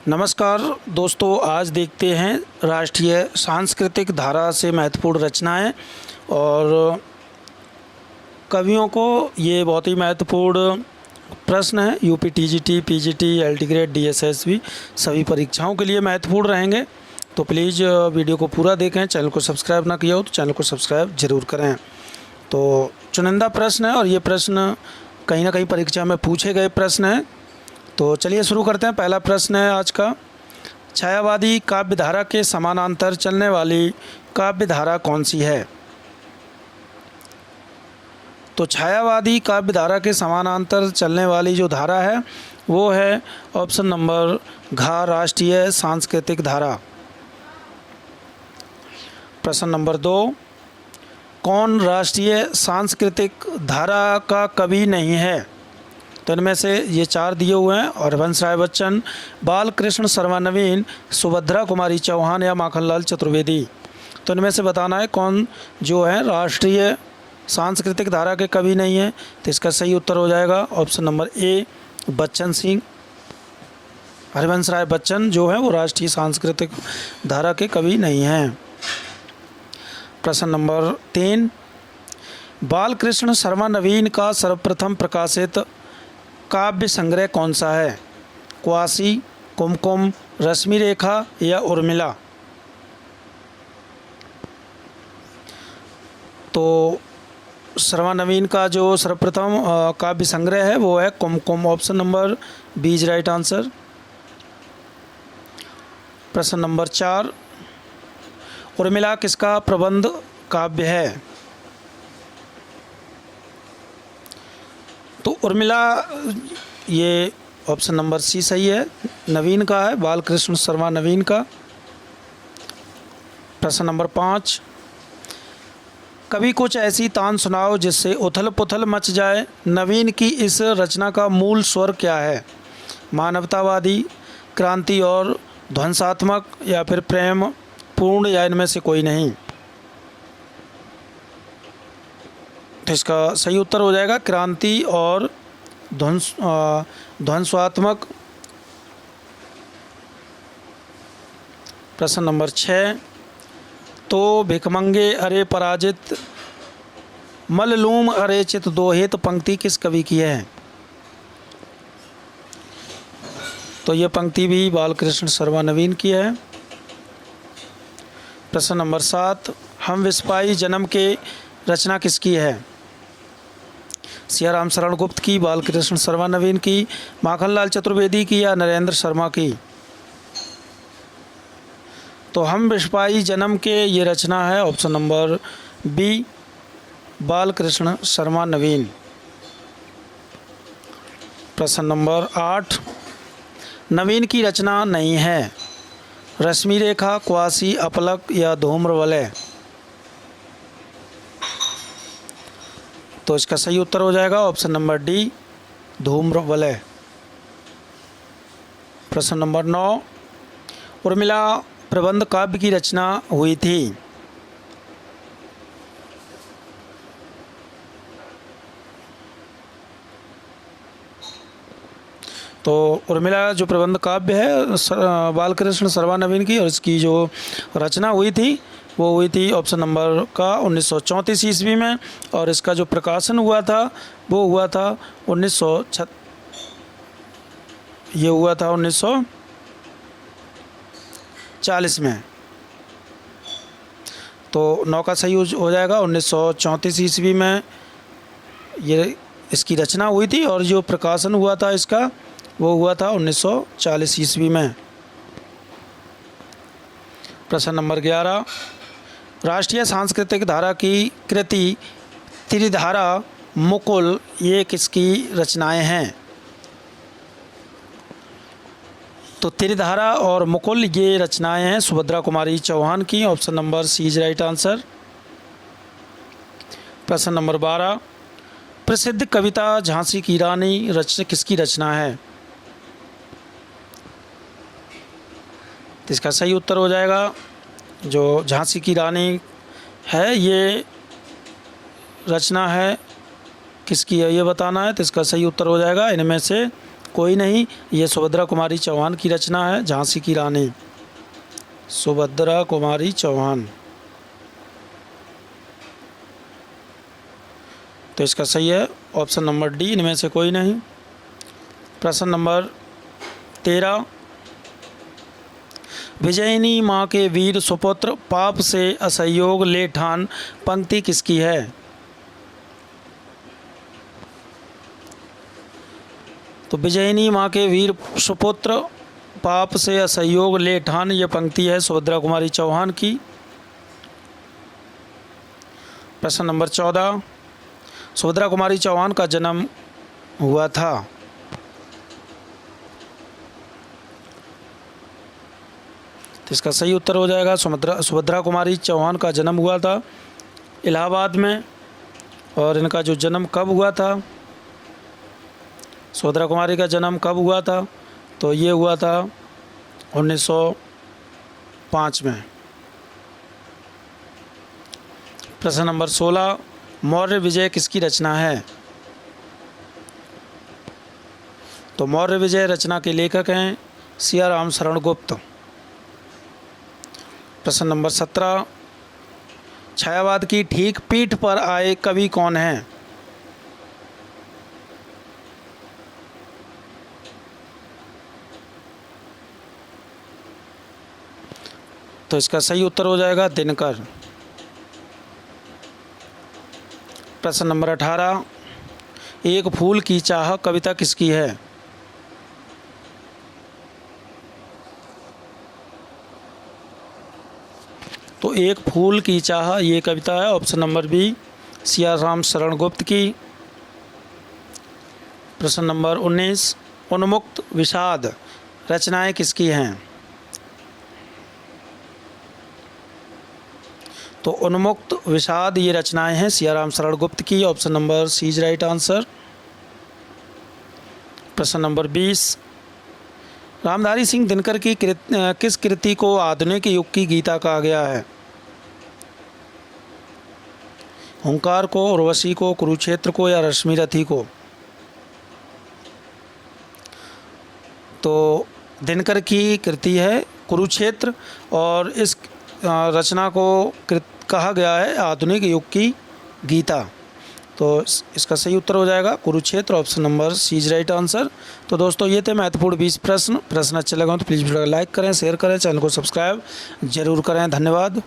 नमस्कार दोस्तों, आज देखते हैं राष्ट्रीय सांस्कृतिक धारा से महत्वपूर्ण रचनाएं और कवियों को। ये बहुत ही महत्वपूर्ण प्रश्न है। UP TGT, PGT, LT grade, DSSB सभी परीक्षाओं के लिए महत्वपूर्ण रहेंगे। तो प्लीज़ वीडियो को पूरा देखें। चैनल को सब्सक्राइब ना किया हो तो चैनल को सब्सक्राइब ज़रूर करें। तो चुनिंदा प्रश्न है और ये प्रश्न कहीं ना कहीं परीक्षा में पूछे गए प्रश्न हैं। तो चलिए शुरू करते हैं। पहला प्रश्न है आज का, छायावादी काव्यधारा के समानांतर चलने वाली काव्यधारा कौन सी है? तो छायावादी काव्यधारा के समानांतर चलने वाली जो धारा है वो है ऑप्शन नंबर घ, राष्ट्रीय सांस्कृतिक धारा। प्रश्न नंबर 2, कौन राष्ट्रीय सांस्कृतिक धारा का कवि नहीं है? तो इनमें से ये 4 दिए हुए हैं, और हरिवंश राय बच्चन, बालकृष्ण शर्मा नवीन, सुभद्रा कुमारी चौहान या माखनलाल चतुर्वेदी। तो इनमें से बताना है कौन जो है राष्ट्रीय सांस्कृतिक धारा के कवि नहीं है। तो इसका सही उत्तर हो जाएगा option number A, Bachchan Singh. Harivansh Rai Bachchan जो है वो राष्ट्रीय सांस्कृतिक धारा के कवि नहीं हैं। प्रश्न नंबर 3, बालकृष्ण शर्मा नवीन का सर्वप्रथम प्रकाशित काव्य संग्रह कौन सा है? क्वासी, कुमकुम, रश्मि रेखा या उर्मिला। तो शर्मा नवीन का जो सर्वप्रथम काव्य संग्रह है वो है Kumkum. Option number B is right answer. प्रश्न नंबर 4, उर्मिला किसका प्रबंध काव्य है? तो उर्मिला ये ऑप्शन नंबर सी सही है, नवीन का है, बालकृष्ण शर्मा नवीन का। प्रश्न नंबर 5, कभी कुछ ऐसी तान सुनाओ जिससे उथल पुथल मच जाए। नवीन की इस रचना का मूल स्वर क्या है? मानवतावादी, क्रांति और ध्वंसात्मक या फिर प्रेम पूर्ण या इनमें से कोई नहीं। तो इसका सही उत्तर हो जाएगा क्रांति और ध्वंसात्मक। प्रश्न नंबर 6, तो भिखमंगे अरे पराजित, मललूम अरे चित दोहित पंक्ति किस कवि की है? तो ये पंक्ति भी बालकृष्ण शर्मा नवीन की है। प्रश्न नंबर 7, हम विस्पाई जन्म के रचना किसकी है? सियाराम शरण गुप्त की, बालकृष्ण शर्मा नवीन की, माखनलाल चतुर्वेदी की या नरेंद्र शर्मा की। तो हम विस्पाई जन्म के ये रचना है option number B, Balkrishna Sharma Naveen. प्रश्न नंबर 8, नवीन की रचना नहीं है। रश्मि रेखा, क्वासी, अपलक या धूम्रवलय। तो इसका सही उत्तर हो जाएगा ऑप्शन नंबर डी, धूम्रवलय। प्रश्न नंबर 9, उर्मिला प्रबंध काव्य की रचना हुई थी। तो उर्मिला जो प्रबंध काव्य है बालकृष्ण शर्मा नवीन की, और इसकी जो रचना हुई थी वो हुई थी ऑप्शन नंबर का 1934 ईस्वी में, और इसका जो प्रकाशन हुआ था वो हुआ था 1940 में। तो 9 का सही हो जाएगा 1934 ईस्वी में ये इसकी रचना हुई थी, और जो प्रकाशन हुआ था इसका वो हुआ था 1940 ईस्वी में। प्रश्न नंबर 11, राष्ट्रीय सांस्कृतिक धारा की कृति त्रिधारा, मुकुल ये किसकी रचनाएं हैं? तो त्रिधारा और मुकुल ये रचनाएं हैं सुभद्रा कुमारी चौहान की। Option number C is right answer. प्रश्न नंबर 12, प्रसिद्ध कविता झांसी की रानी किसकी रचना है? तो इसका सही उत्तर हो जाएगा जो झांसी की रानी है ये रचना है किसकी है ये बताना है। तो इसका सही उत्तर हो जाएगा इनमें से कोई नहीं, ये सुभद्रा कुमारी चौहान की रचना है, झांसी की रानी, सुभद्रा कुमारी चौहान। तो इसका सही है ऑप्शन नंबर डी, इनमें से कोई नहीं। प्रश्न नंबर 13, विजयिनी माँ के वीर सुपुत्र पाप से असहयोग ले ठान पंक्ति किसकी है? तो विजयिनी माँ के वीर सुपुत्र पाप से असहयोग ले ठान, ये पंक्ति है सुभद्रा कुमारी चौहान की। प्रश्न नंबर 14, सुभद्रा कुमारी चौहान का जन्म हुआ था। तो इसका सही उत्तर हो जाएगा सुभद्रा कुमारी चौहान का जन्म हुआ था इलाहाबाद में। और इनका जो जन्म कब हुआ था, सुभद्रा कुमारी का जन्म कब हुआ था? तो ये हुआ था 1905 में। प्रश्न नंबर 16, मौर्य विजय किसकी रचना है? तो मौर्य विजय रचना के लेखक हैं सियाराम शरण गुप्त। प्रश्न नंबर 17, छायावाद की ठीक पीठ पर आए कवि कौन हैं? तो इसका सही उत्तर हो जाएगा दिनकर। प्रश्न नंबर 18, एक फूल की चाह कविता किसकी है? तो एक फूल की चाह ये कविता है option number B, Siyaram Sharan Gupt की। प्रश्न नंबर 19, उन्मुक्त विषाद रचनाएं किसकी हैं? तो उन्मुक्त विषाद ये रचनाएं हैं सियाराम शरण गुप्त की, option number C is right answer. प्रश्न नंबर 20, रामधारी सिंह दिनकर की किस कृति को आधुनिक युग की गीता कहा गया है? हुंकार को, उर्वशी को, कुरुक्षेत्र को या रश्मिरथी को? तो दिनकर की कृति है कुरुक्षेत्र और इस रचना को कहा गया है आधुनिक युग की गीता। तो इसका सही उत्तर हो जाएगा Kurukshetra, option number C is right answer. तो दोस्तों ये थे महत्वपूर्ण 20 प्रश्न अच्छे लगे तो प्लीज़ वीडियो को लाइक करें, शेयर करें, चैनल को सब्सक्राइब जरूर करें। धन्यवाद।